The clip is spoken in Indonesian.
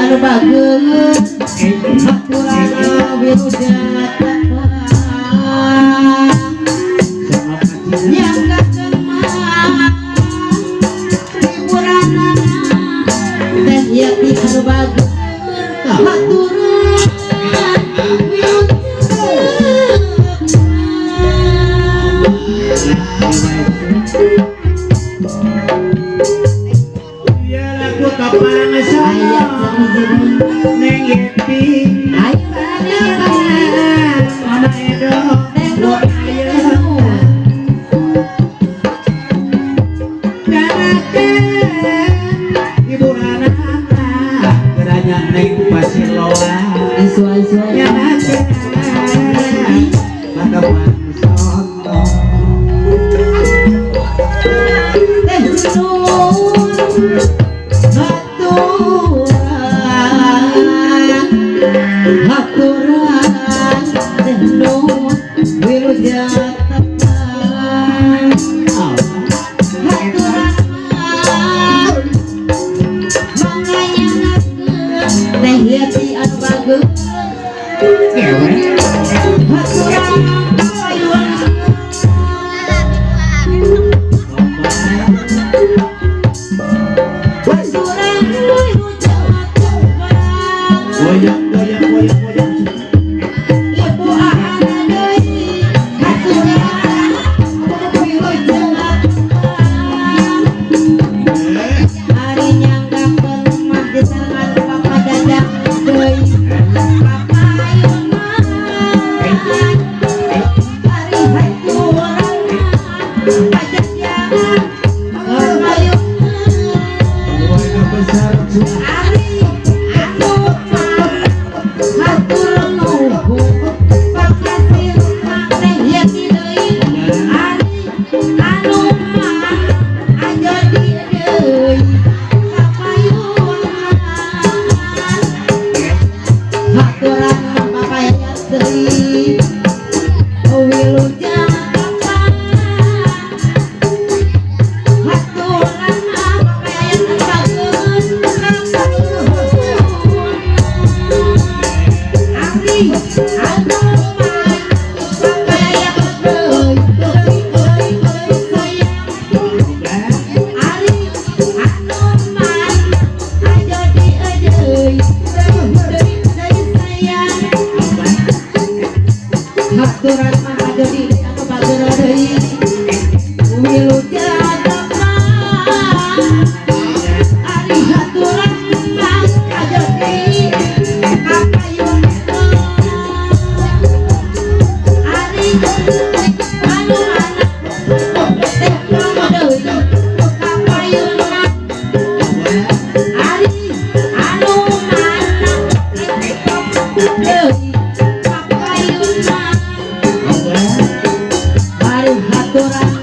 anu bageus haturana wilujata yang kakemah hiburanana teh yati anu bageus haturan ya lagu kapan saya neng Yeti mana edo lo ayo garakan ibu anak geranya neng pasiloa ya naken bagawan soto haturan denut wilujata haturan mangayangakeun teh yati anu bageus haturan goyang goyang goyang goyang ibu ahana deui haturan wilujata hari nyanggakeun mah disangan papa dadak deui papa ayeuna hari haturan pajajangan ayeuna goyang besar ari anu hatur nuhun pakasih teh yati deui ari anu mah ajadi deui papayunan haturan papayat deui wilujata haturan papayat bageus Ari anu mah papayat deui sayang Ari anu mah ajadi deui sayang haturan mah ajadi anu bageus deui wilujata Ari haturan mah ajadi kapayun Ari anu anak teh mama deui kapayun Ari anu anak deui kapayun Ari haturan